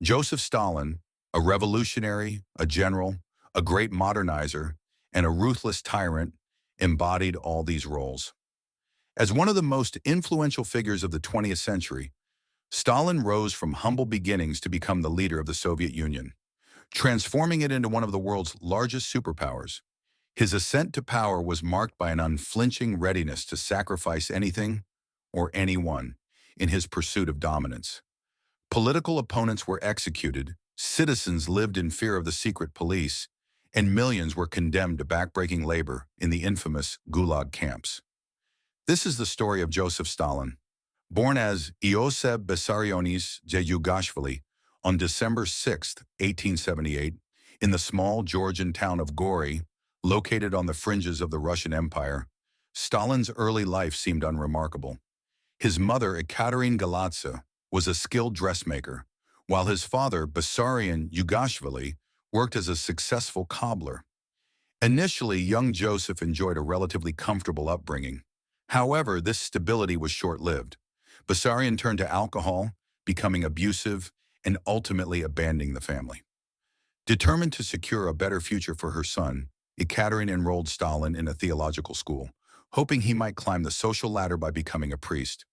Joseph Stalin, a revolutionary, a general, a great modernizer, and a ruthless tyrant, embodied all these roles. As one of the most influential figures of the 20th century, Stalin rose from humble beginnings to become the leader of the Soviet Union, transforming it into one of the world's largest superpowers. His ascent to power was marked by an unflinching readiness to sacrifice anything or anyone in his pursuit of dominance. Political opponents were executed, citizens lived in fear of the secret police, and millions were condemned to backbreaking labor in the infamous Gulag camps. This is the story of Joseph Stalin. Born as Iosif Vissarionis Yugashvili on December 6, 1878, in the small Georgian town of Gori, located on the fringes of the Russian Empire, Stalin's early life seemed unremarkable. His mother, Ekaterina Galatsa, was a skilled dressmaker, while his father, Bessarion Yugashvili, worked as a successful cobbler. Initially, young Joseph enjoyed a relatively comfortable upbringing. However, this stability was short-lived. Bessarion turned to alcohol, becoming abusive, and ultimately abandoning the family. Determined to secure a better future for her son, Ekaterina enrolled Stalin in a theological school, hoping he might climb the social ladder by becoming a priest.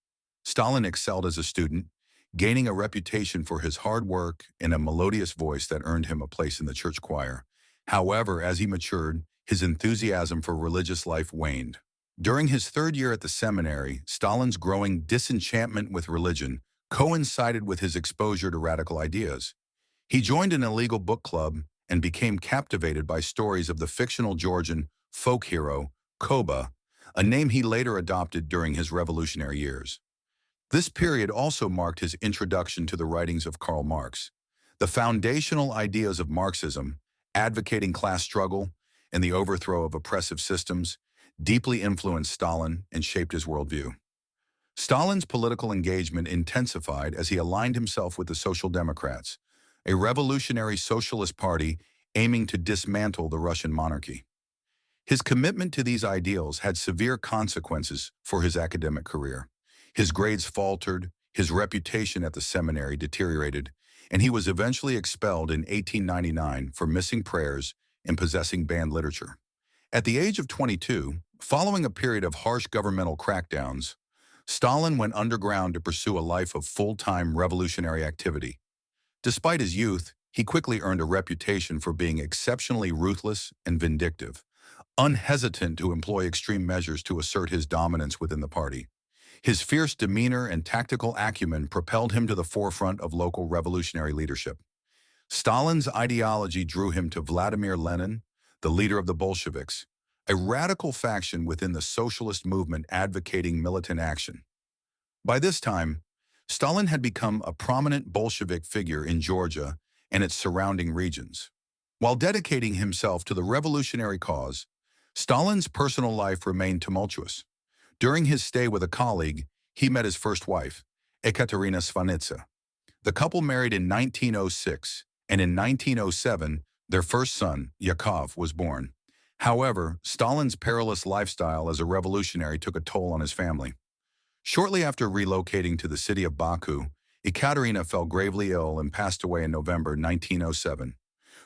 Stalin excelled as a student, gaining a reputation for his hard work and a melodious voice that earned him a place in the church choir. However, as he matured, his enthusiasm for religious life waned. During his third year at the seminary, Stalin's growing disenchantment with religion coincided with his exposure to radical ideas. He joined an illegal book club and became captivated by stories of the fictional Georgian folk hero, Koba, a name he later adopted during his revolutionary years. This period also marked his introduction to the writings of Karl Marx. The foundational ideas of Marxism, advocating class struggle and the overthrow of oppressive systems, deeply influenced Stalin and shaped his worldview. Stalin's political engagement intensified as he aligned himself with the Social Democrats, a revolutionary socialist party aiming to dismantle the Russian monarchy. His commitment to these ideals had severe consequences for his academic career. His grades faltered, his reputation at the seminary deteriorated, and he was eventually expelled in 1899 for missing prayers and possessing banned literature. At the age of 22, following a period of harsh governmental crackdowns, Stalin went underground to pursue a life of full-time revolutionary activity. Despite his youth, he quickly earned a reputation for being exceptionally ruthless and vindictive, unhesitant to employ extreme measures to assert his dominance within the party. His fierce demeanor and tactical acumen propelled him to the forefront of local revolutionary leadership. Stalin's ideology drew him to Vladimir Lenin, the leader of the Bolsheviks, a radical faction within the socialist movement advocating militant action. By this time, Stalin had become a prominent Bolshevik figure in Georgia and its surrounding regions. While dedicating himself to the revolutionary cause, Stalin's personal life remained tumultuous. During his stay with a colleague, he met his first wife, Ekaterina Svanitsa. The couple married in 1906, and in 1907, their first son, Yakov, was born. However, Stalin's perilous lifestyle as a revolutionary took a toll on his family. Shortly after relocating to the city of Baku, Ekaterina fell gravely ill and passed away in November 1907.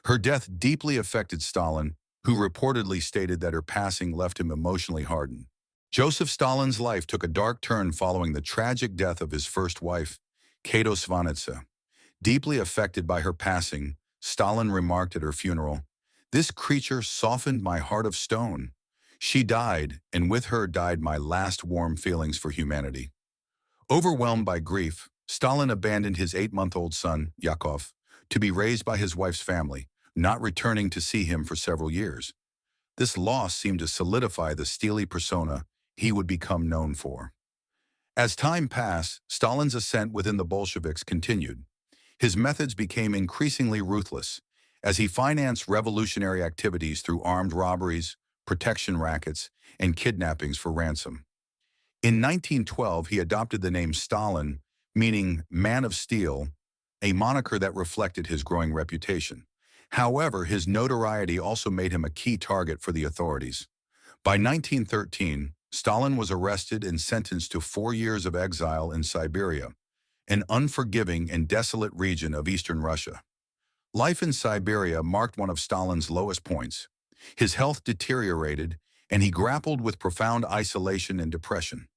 Her death deeply affected Stalin, who reportedly stated that her passing left him emotionally hardened. Joseph Stalin's life took a dark turn following the tragic death of his first wife, Kato Svanitsa. Deeply affected by her passing, Stalin remarked at her funeral, "This creature softened my heart of stone. She died, and with her died my last warm feelings for humanity." Overwhelmed by grief, Stalin abandoned his 8-month-old son, Yakov, to be raised by his wife's family, not returning to see him for several years. This loss seemed to solidify the steely persona he would become known for. As time passed, Stalin's ascent within the Bolsheviks continued. His methods became increasingly ruthless, as he financed revolutionary activities through armed robberies, protection rackets, and kidnappings for ransom. In 1912, he adopted the name Stalin, meaning man of steel, a moniker that reflected his growing reputation. However, his notoriety also made him a key target for the authorities. By 1913, Stalin was arrested and sentenced to 4 years of exile in Siberia, an unforgiving and desolate region of eastern Russia. Life in Siberia marked one of Stalin's lowest points. His health deteriorated, and he grappled with profound isolation and depression.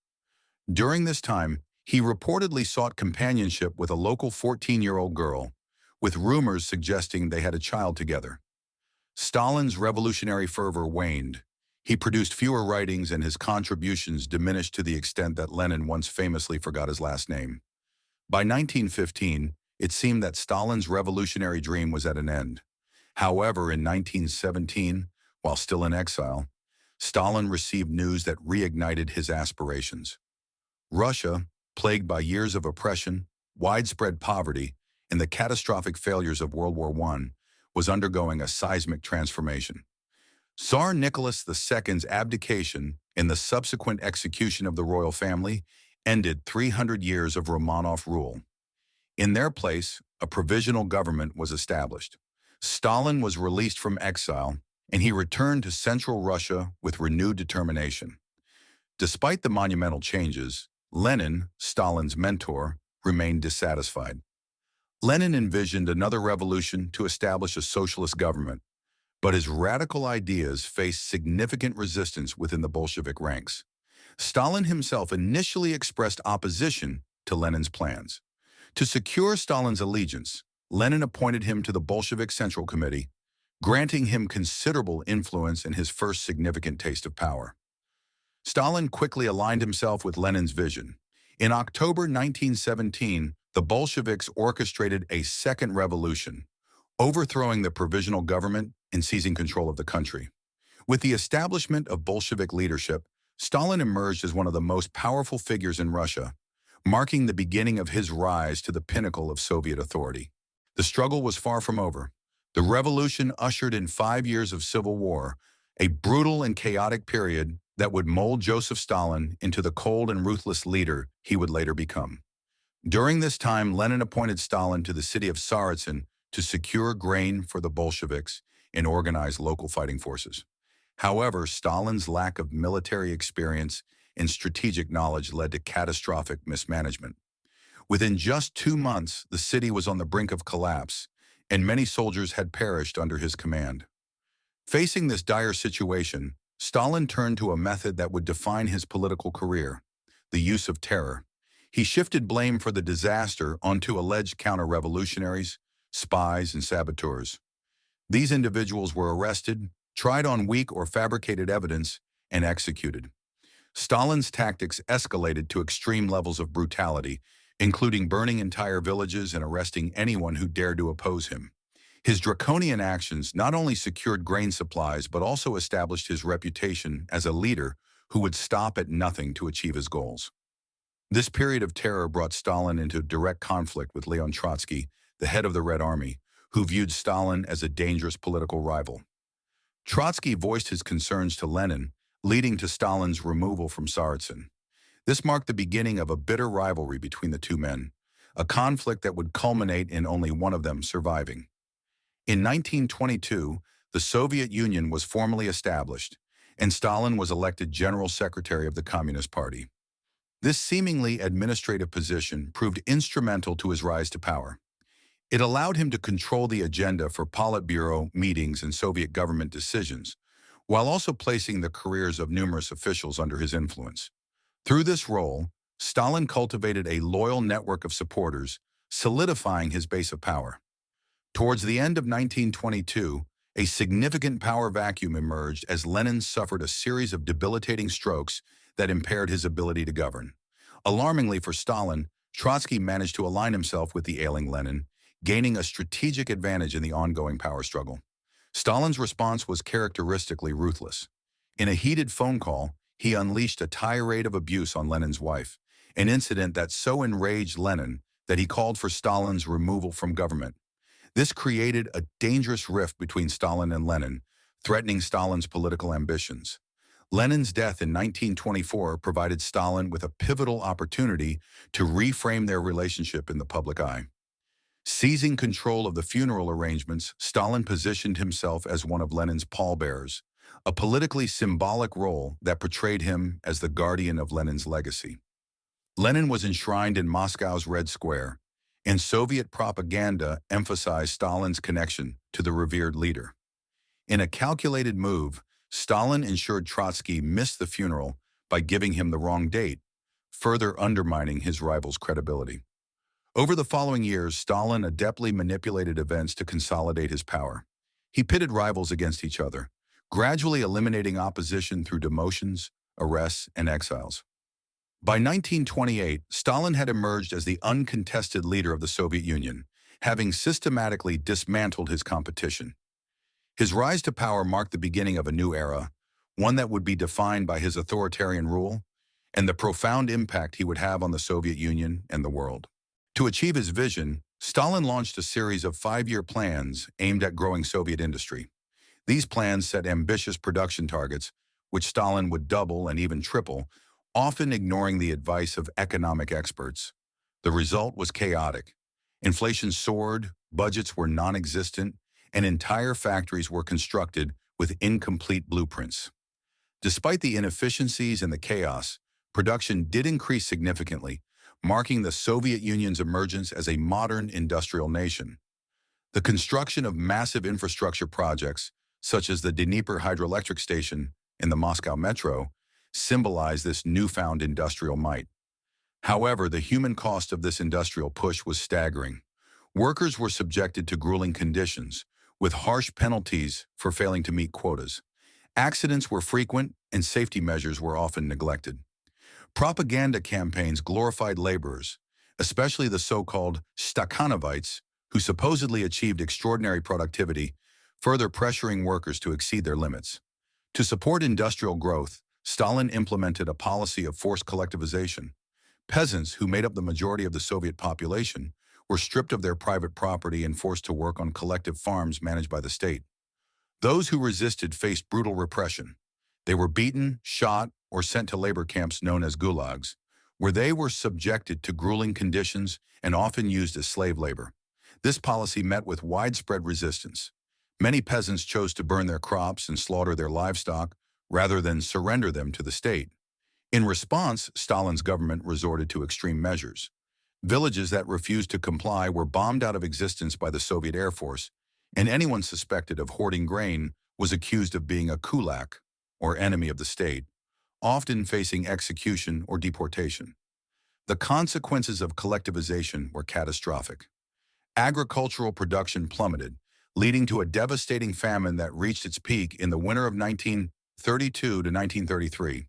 During this time, he reportedly sought companionship with a local 14-year-old girl, with rumors suggesting they had a child together. Stalin's revolutionary fervor waned. He produced fewer writings, and his contributions diminished to the extent that Lenin once famously forgot his last name. By 1915, it seemed that Stalin's revolutionary dream was at an end. However, in 1917, while still in exile, Stalin received news that reignited his aspirations. Russia, plagued by years of oppression, widespread poverty, and the catastrophic failures of World War I, was undergoing a seismic transformation. Tsar Nicholas II's abdication and the subsequent execution of the royal family ended 300 years of Romanov rule. In their place, a provisional government was established. Stalin was released from exile, and he returned to Central Russia with renewed determination. Despite the monumental changes, Lenin, Stalin's mentor, remained dissatisfied. Lenin envisioned another revolution to establish a socialist government, but his radical ideas faced significant resistance within the Bolshevik ranks. Stalin himself initially expressed opposition to Lenin's plans. To secure Stalin's allegiance, Lenin appointed him to the Bolshevik Central Committee, granting him considerable influence and his first significant taste of power. Stalin quickly aligned himself with Lenin's vision. In October 1917, the Bolsheviks orchestrated a second revolution, overthrowing the provisional government and seizing control of the country. With the establishment of Bolshevik leadership, Stalin emerged as one of the most powerful figures in Russia, marking the beginning of his rise to the pinnacle of Soviet authority. The struggle was far from over. The revolution ushered in 5 years of civil war, a brutal and chaotic period that would mold Joseph Stalin into the cold and ruthless leader he would later become. During this time, Lenin appointed Stalin to the city of Tsaritsyn to secure grain for the Bolsheviks and organize local fighting forces. However, Stalin's lack of military experience and strategic knowledge led to catastrophic mismanagement. Within just 2 months, the city was on the brink of collapse, and many soldiers had perished under his command. Facing this dire situation, Stalin turned to a method that would define his political career: the use of terror. He shifted blame for the disaster onto alleged counter-revolutionaries, spies, and saboteurs. These individuals were arrested, tried on weak or fabricated evidence, and executed. Stalin's tactics escalated to extreme levels of brutality, including burning entire villages and arresting anyone who dared to oppose him. His draconian actions not only secured grain supplies but also established his reputation as a leader who would stop at nothing to achieve his goals. This period of terror brought Stalin into direct conflict with Leon Trotsky, the head of the Red Army, who viewed Stalin as a dangerous political rival. Trotsky voiced his concerns to Lenin, leading to Stalin's removal from Tsaritsyn. This marked the beginning of a bitter rivalry between the two men, a conflict that would culminate in only one of them surviving. In 1922, the Soviet Union was formally established, and Stalin was elected General Secretary of the Communist Party. This seemingly administrative position proved instrumental to his rise to power. It allowed him to control the agenda for Politburo meetings and Soviet government decisions, while also placing the careers of numerous officials under his influence. Through this role, Stalin cultivated a loyal network of supporters, solidifying his base of power. Towards the end of 1922, a significant power vacuum emerged as Lenin suffered a series of debilitating strokes that impaired his ability to govern. Alarmingly for Stalin, Trotsky managed to align himself with the ailing Lenin, gaining a strategic advantage in the ongoing power struggle. Stalin's response was characteristically ruthless. In a heated phone call, he unleashed a tirade of abuse on Lenin's wife, an incident that so enraged Lenin that he called for Stalin's removal from government. This created a dangerous rift between Stalin and Lenin, threatening Stalin's political ambitions. Lenin's death in 1924 provided Stalin with a pivotal opportunity to reframe their relationship in the public eye. Seizing control of the funeral arrangements, Stalin positioned himself as one of Lenin's pallbearers, a politically symbolic role that portrayed him as the guardian of Lenin's legacy. Lenin was enshrined in Moscow's Red Square, and Soviet propaganda emphasized Stalin's connection to the revered leader. In a calculated move, Stalin ensured Trotsky missed the funeral by giving him the wrong date, further undermining his rival's credibility. Over the following years, Stalin adeptly manipulated events to consolidate his power. He pitted rivals against each other, gradually eliminating opposition through demotions, arrests, and exiles. By 1928, Stalin had emerged as the uncontested leader of the Soviet Union, having systematically dismantled his competition. His rise to power marked the beginning of a new era, one that would be defined by his authoritarian rule and the profound impact he would have on the Soviet Union and the world. To achieve his vision, Stalin launched a series of 5-year plans aimed at growing Soviet industry. These plans set ambitious production targets, which Stalin would double and even triple, often ignoring the advice of economic experts. The result was chaotic. Inflation soared, budgets were non-existent, and entire factories were constructed with incomplete blueprints. Despite the inefficiencies and the chaos, production did increase significantly, marking the Soviet Union's emergence as a modern industrial nation. The construction of massive infrastructure projects, such as the Dnieper hydroelectric station and the Moscow metro, symbolized this newfound industrial might. However, the human cost of this industrial push was staggering. Workers were subjected to grueling conditions, with harsh penalties for failing to meet quotas. Accidents were frequent, and safety measures were often neglected. Propaganda campaigns glorified laborers, especially the so-called Stakhanovites, who supposedly achieved extraordinary productivity, further pressuring workers to exceed their limits. To support industrial growth, Stalin implemented a policy of forced collectivization. Peasants, who made up the majority of the Soviet population, were stripped of their private property and forced to work on collective farms managed by the state. Those who resisted faced brutal repression. They were beaten, shot, or sent to labor camps known as gulags, where they were subjected to grueling conditions and often used as slave labor. This policy met with widespread resistance. Many peasants chose to burn their crops and slaughter their livestock rather than surrender them to the state. In response, Stalin's government resorted to extreme measures. Villages that refused to comply were bombed out of existence by the Soviet Air Force, and anyone suspected of hoarding grain was accused of being a kulak, or enemy of the state, often facing execution or deportation. The consequences of collectivization were catastrophic. Agricultural production plummeted, leading to a devastating famine that reached its peak in the winter of 1932 to 1933.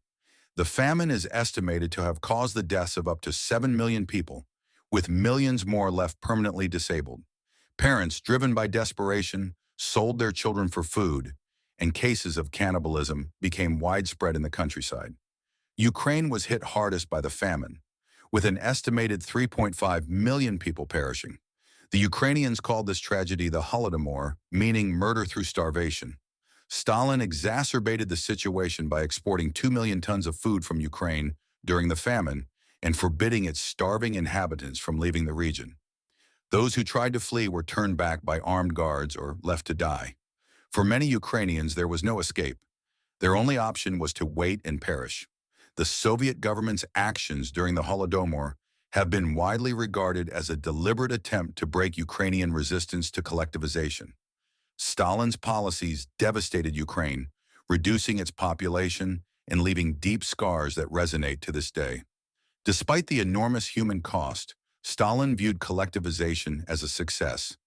The famine is estimated to have caused the deaths of up to 7 million people, with millions more left permanently disabled. Parents, driven by desperation, sold their children for food, and cases of cannibalism became widespread in the countryside. Ukraine was hit hardest by the famine, with an estimated 3.5 million people perishing. The Ukrainians called this tragedy the Holodomor, meaning murder through starvation. Stalin exacerbated the situation by exporting 2 million tons of food from Ukraine during the famine and forbidding its starving inhabitants from leaving the region. Those who tried to flee were turned back by armed guards or left to die. For many Ukrainians, there was no escape. Their only option was to wait and perish. The Soviet government's actions during the Holodomor have been widely regarded as a deliberate attempt to break Ukrainian resistance to collectivization. Stalin's policies devastated Ukraine, reducing its population and leaving deep scars that resonate to this day. Despite the enormous human cost, Stalin viewed collectivization as a success.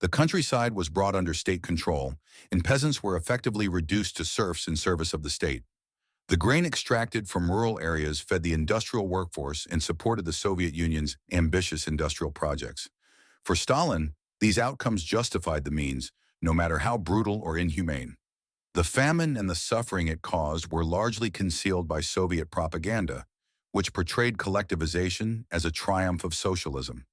The countryside was brought under state control, and peasants were effectively reduced to serfs in service of the state. The grain extracted from rural areas fed the industrial workforce and supported the Soviet Union's ambitious industrial projects. For Stalin, these outcomes justified the means, no matter how brutal or inhumane. The famine and the suffering it caused were largely concealed by Soviet propaganda, which portrayed collectivization as a triumph of socialism.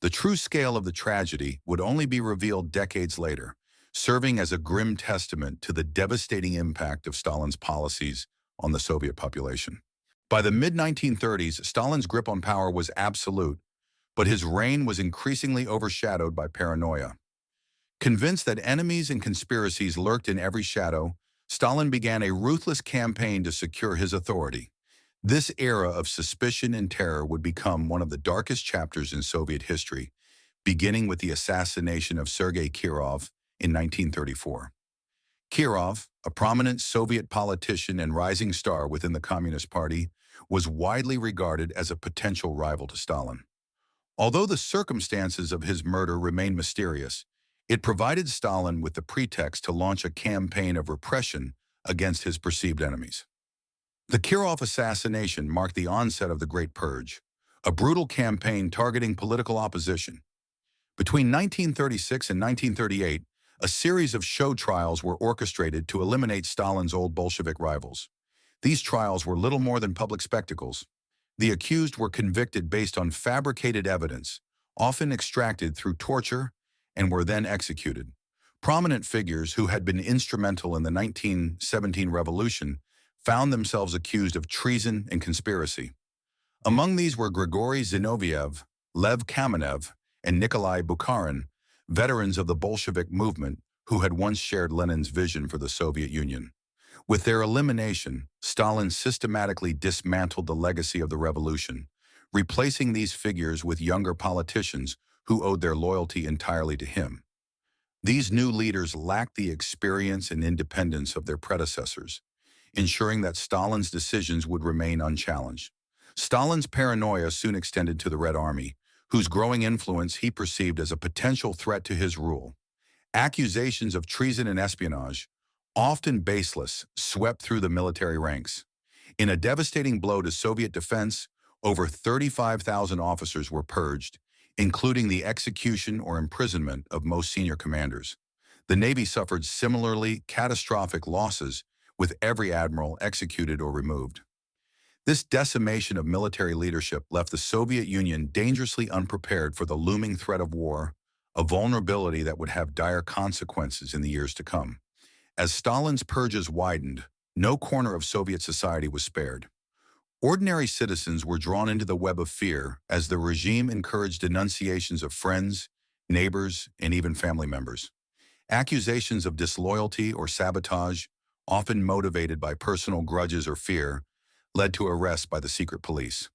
The true scale of the tragedy would only be revealed decades later, serving as a grim testament to the devastating impact of Stalin's policies on the Soviet population. By the mid-1930s, Stalin's grip on power was absolute, but his reign was increasingly overshadowed by paranoia. Convinced that enemies and conspiracies lurked in every shadow, Stalin began a ruthless campaign to secure his authority. This era of suspicion and terror would become one of the darkest chapters in Soviet history, beginning with the assassination of Sergei Kirov in 1934. Kirov, a prominent Soviet politician and rising star within the Communist Party, was widely regarded as a potential rival to Stalin. Although the circumstances of his murder remain mysterious, it provided Stalin with the pretext to launch a campaign of repression against his perceived enemies. The Kirov assassination marked the onset of the Great Purge, a brutal campaign targeting political opposition. Between 1936 and 1938, a series of show trials were orchestrated to eliminate Stalin's old Bolshevik rivals. These trials were little more than public spectacles. The accused were convicted based on fabricated evidence, often extracted through torture, and were then executed. Prominent figures who had been instrumental in the 1917 revolution found themselves accused of treason and conspiracy. Among these were Grigory Zinoviev, Lev Kamenev, and Nikolai Bukharin, veterans of the Bolshevik movement who had once shared Lenin's vision for the Soviet Union. With their elimination, Stalin systematically dismantled the legacy of the revolution, replacing these figures with younger politicians who owed their loyalty entirely to him. These new leaders lacked the experience and independence of their predecessors, ensuring that Stalin's decisions would remain unchallenged. Stalin's paranoia soon extended to the Red Army, whose growing influence he perceived as a potential threat to his rule. Accusations of treason and espionage, often baseless, swept through the military ranks. In a devastating blow to Soviet defense, over 35,000 officers were purged, including the execution or imprisonment of most senior commanders. The Navy suffered similarly catastrophic losses, with every admiral executed or removed. This decimation of military leadership left the Soviet Union dangerously unprepared for the looming threat of war, a vulnerability that would have dire consequences in the years to come. As Stalin's purges widened, no corner of Soviet society was spared. Ordinary citizens were drawn into the web of fear as the regime encouraged denunciations of friends, neighbors, and even family members. Accusations of disloyalty or sabotage, often motivated by personal grudges or fear, led to arrests by the secret police.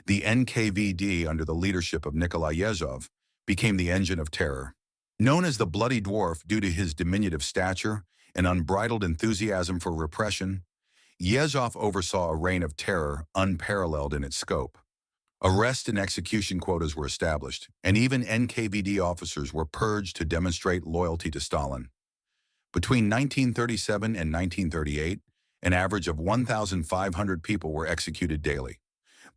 The NKVD, under the leadership of Nikolai Yezhov, became the engine of terror. Known as the Bloody Dwarf due to his diminutive stature and unbridled enthusiasm for repression, Yezhov oversaw a reign of terror unparalleled in its scope. Arrest and execution quotas were established, and even NKVD officers were purged to demonstrate loyalty to Stalin. Between 1937 and 1938, an average of 1,500 people were executed daily.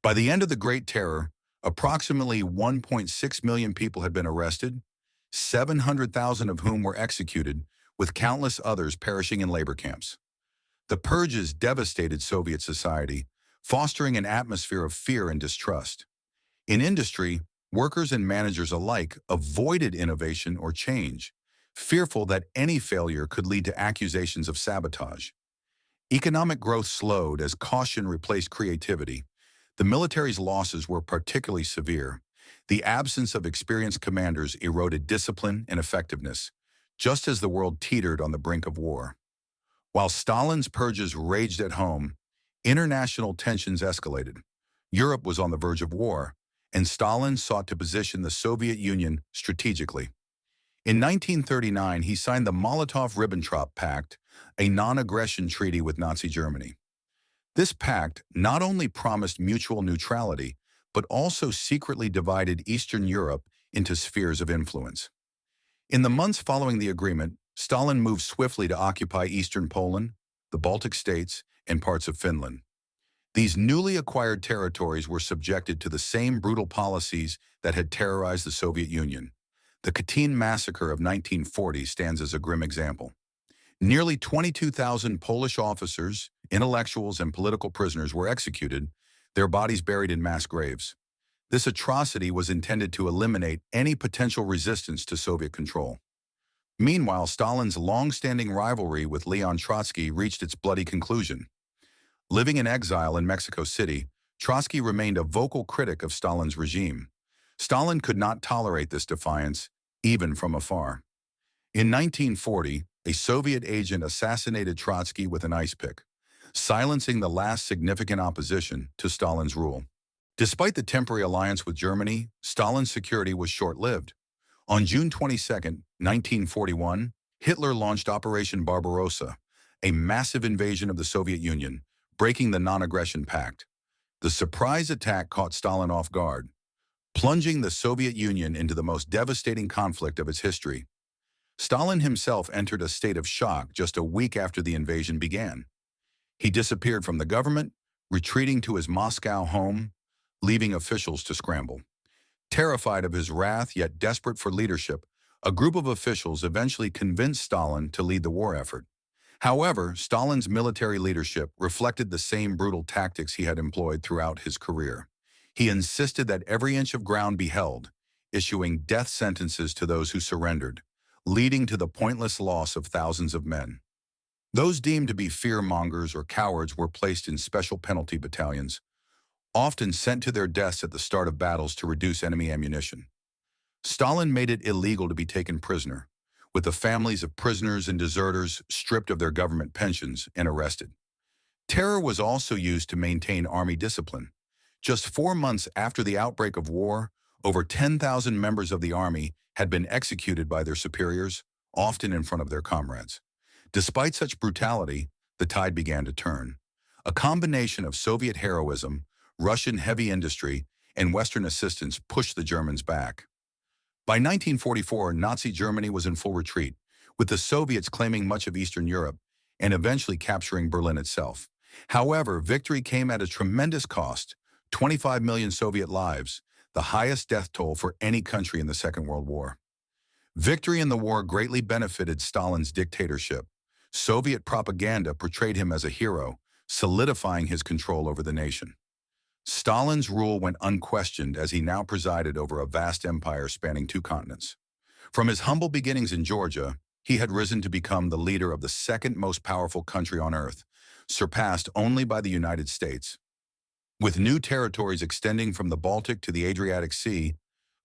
By the end of the Great Terror, approximately 1.6 million people had been arrested, 700,000 of whom were executed, with countless others perishing in labor camps. The purges devastated Soviet society, fostering an atmosphere of fear and distrust. In industry, workers and managers alike avoided innovation or change, fearful that any failure could lead to accusations of sabotage. Economic growth slowed as caution replaced creativity. The military's losses were particularly severe. The absence of experienced commanders eroded discipline and effectiveness, just as the world teetered on the brink of war. While Stalin's purges raged at home, international tensions escalated. Europe was on the verge of war, and Stalin sought to position the Soviet Union strategically. In 1939, he signed the Molotov-Ribbentrop Pact, a non-aggression treaty with Nazi Germany. This pact not only promised mutual neutrality, but also secretly divided Eastern Europe into spheres of influence. In the months following the agreement, Stalin moved swiftly to occupy eastern Poland, the Baltic states, and parts of Finland. These newly acquired territories were subjected to the same brutal policies that had terrorized the Soviet Union. The Katyn massacre of 1940 stands as a grim example. Nearly 22,000 Polish officers, intellectuals, and political prisoners were executed, their bodies buried in mass graves. This atrocity was intended to eliminate any potential resistance to Soviet control. Meanwhile, Stalin's long-standing rivalry with Leon Trotsky reached its bloody conclusion. Living in exile in Mexico City, Trotsky remained a vocal critic of Stalin's regime. Stalin could not tolerate this defiance, even from afar. In 1940, a Soviet agent assassinated Trotsky with an ice pick. silencing the last significant opposition to Stalin's rule. Despite the temporary alliance with Germany, Stalin's security was short-lived. On June 22, 1941, Hitler launched Operation Barbarossa, a massive invasion of the Soviet Union, breaking the non-aggression pact. The surprise attack caught Stalin off guard, plunging the Soviet Union into the most devastating conflict of its history. Stalin himself entered a state of shock just a week after the invasion began. He disappeared from the government, retreating to his Moscow home, leaving officials to scramble. Terrified of his wrath yet desperate for leadership, a group of officials eventually convinced Stalin to lead the war effort. However, Stalin's military leadership reflected the same brutal tactics he had employed throughout his career. He insisted that every inch of ground be held, issuing death sentences to those who surrendered, leading to the pointless loss of thousands of men. Those deemed to be fear-mongers or cowards were placed in special penalty battalions, often sent to their deaths at the start of battles to reduce enemy ammunition. Stalin made it illegal to be taken prisoner, with the families of prisoners and deserters stripped of their government pensions and arrested. Terror was also used to maintain army discipline. Just 4 months after the outbreak of war, over 10,000 members of the army had been executed by their superiors, often in front of their comrades. Despite such brutality, the tide began to turn. A combination of Soviet heroism, Russian heavy industry, and Western assistance pushed the Germans back. By 1944, Nazi Germany was in full retreat, with the Soviets claiming much of Eastern Europe and eventually capturing Berlin itself. However, victory came at a tremendous cost: 25 million Soviet lives, the highest death toll for any country in the Second World War. Victory in the war greatly benefited Stalin's dictatorship. Soviet propaganda portrayed him as a hero, solidifying his control over the nation. Stalin's rule went unquestioned as he now presided over a vast empire spanning 2 continents. From his humble beginnings in Georgia, he had risen to become the leader of the second most powerful country on earth, surpassed only by the United States. With new territories extending from the Baltic to the Adriatic Sea,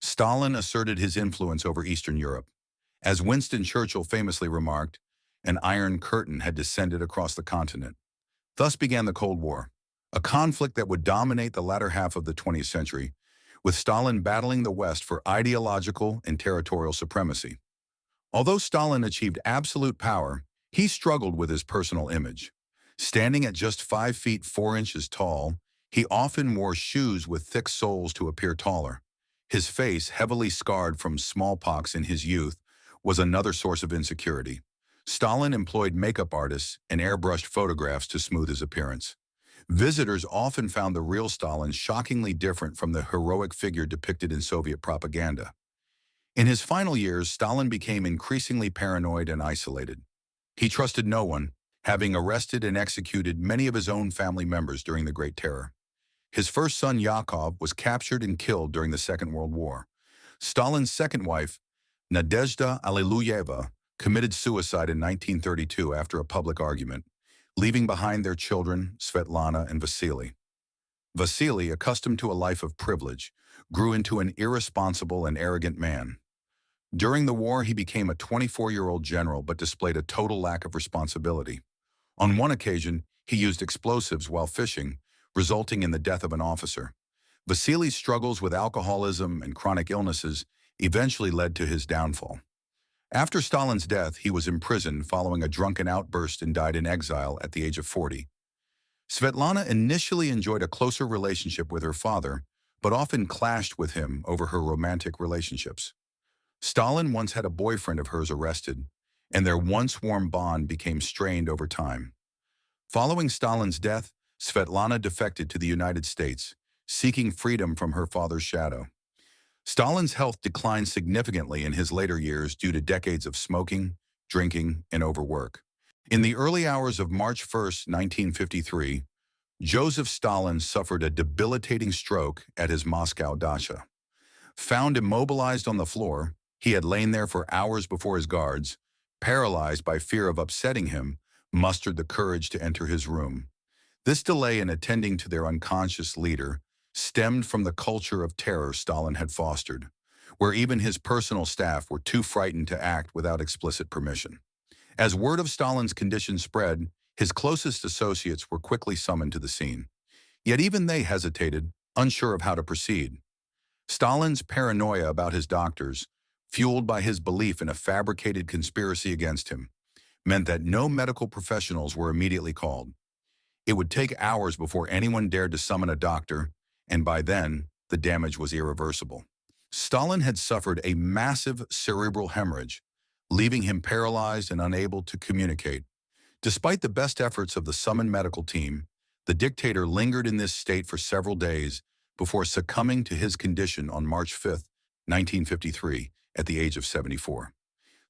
Stalin asserted his influence over Eastern Europe. As Winston Churchill famously remarked, an iron curtain had descended across the continent. Thus began the Cold War, a conflict that would dominate the latter half of the 20th century, with Stalin battling the West for ideological and territorial supremacy. Although Stalin achieved absolute power, he struggled with his personal image. Standing at just 5 feet 4 inches tall, he often wore shoes with thick soles to appear taller. His face, heavily scarred from smallpox in his youth, was another source of insecurity. Stalin employed makeup artists and airbrushed photographs to smooth his appearance. Visitors often found the real Stalin shockingly different from the heroic figure depicted in Soviet propaganda. In his final years, Stalin became increasingly paranoid and isolated. He trusted no one, having arrested and executed many of his own family members during the Great Terror. His first son, Yakov, was captured and killed during the Second World War. Stalin's second wife, Nadezhda Alliluyeva, committed suicide in 1932 after a public argument, leaving behind their children, Svetlana and Vasily. Vasily, accustomed to a life of privilege, grew into an irresponsible and arrogant man. During the war, he became a 24-year-old general but displayed a total lack of responsibility. On one occasion, he used explosives while fishing, resulting in the death of an officer. Vasily's struggles with alcoholism and chronic illnesses eventually led to his downfall. After Stalin's death, he was imprisoned following a drunken outburst and died in exile at the age of 40. Svetlana initially enjoyed a closer relationship with her father, but often clashed with him over her romantic relationships. Stalin once had a boyfriend of hers arrested, and their once warm bond became strained over time. Following Stalin's death, Svetlana defected to the United States, seeking freedom from her father's shadow. Stalin's health declined significantly in his later years due to decades of smoking, drinking, and overwork. In the early hours of March 1, 1953, Joseph Stalin suffered a debilitating stroke at his Moscow dacha. Found immobilized on the floor, he had lain there for hours before his guards, paralyzed by fear of upsetting him, mustered the courage to enter his room. This delay in attending to their unconscious leader stemmed from the culture of terror Stalin had fostered, where even his personal staff were too frightened to act without explicit permission. As word of Stalin's condition spread, His closest associates were quickly summoned to the scene. Yet even they hesitated, unsure of how to proceed. Stalin's paranoia about his doctors, fueled by his belief in a fabricated conspiracy against him, meant that no medical professionals were immediately called. It would take hours before anyone dared to summon a doctor, and by then, the damage was irreversible. Stalin had suffered a massive cerebral hemorrhage, leaving him paralyzed and unable to communicate. Despite the best efforts of the summoned medical team, the dictator lingered in this state for several days before succumbing to his condition on March 5, 1953, at the age of 74.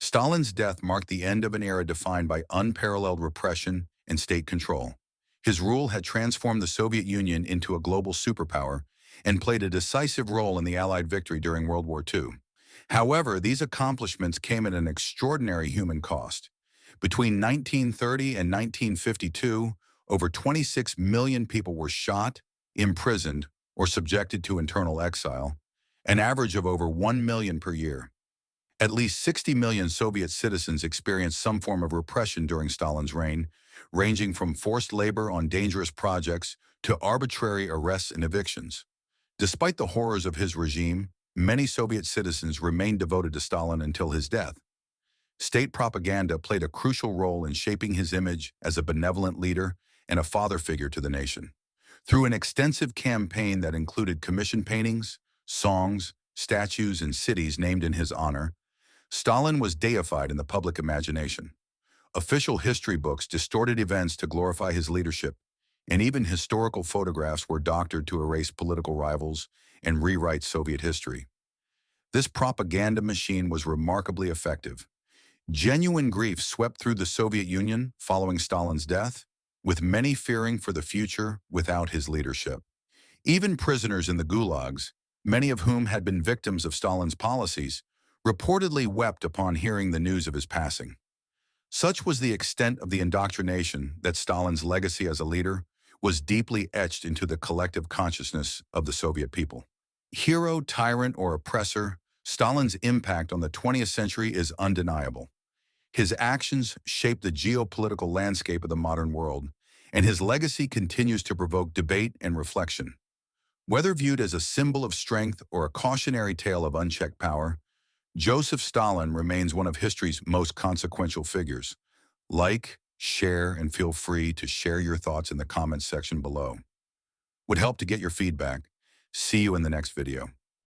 Stalin's death marked the end of an era defined by unparalleled repression and state control. His rule had transformed the Soviet Union into a global superpower and played a decisive role in the Allied victory during World War II. However, these accomplishments came at an extraordinary human cost. Between 1930 and 1952, over 26 million people were shot, imprisoned, or subjected to internal exile, an average of over 1 million per year. At least 60 million Soviet citizens experienced some form of repression during Stalin's reign, ranging from forced labor on dangerous projects to arbitrary arrests and evictions. Despite the horrors of his regime, many Soviet citizens remained devoted to Stalin until his death. State propaganda played a crucial role in shaping his image as a benevolent leader and a father figure to the nation. Through an extensive campaign that included commission paintings, songs, statues, and cities named in his honor, Stalin was deified in the public imagination. Official history books distorted events to glorify his leadership, and even historical photographs were doctored to erase political rivals and rewrite Soviet history. This propaganda machine was remarkably effective. Genuine grief swept through the Soviet Union following Stalin's death, with many fearing for the future without his leadership. Even prisoners in the gulags, many of whom had been victims of Stalin's policies, reportedly wept upon hearing the news of his passing. Such was the extent of the indoctrination that Stalin's legacy as a leader was deeply etched into the collective consciousness of the Soviet people. Hero, tyrant, or oppressor, Stalin's impact on the 20th century is undeniable. His actions shaped the geopolitical landscape of the modern world, and his legacy continues to provoke debate and reflection. Whether viewed as a symbol of strength or a cautionary tale of unchecked power, Joseph Stalin remains one of history's most consequential figures. Like, share, and feel free to share your thoughts in the comments section below. Would help to get your feedback. See you in the next video.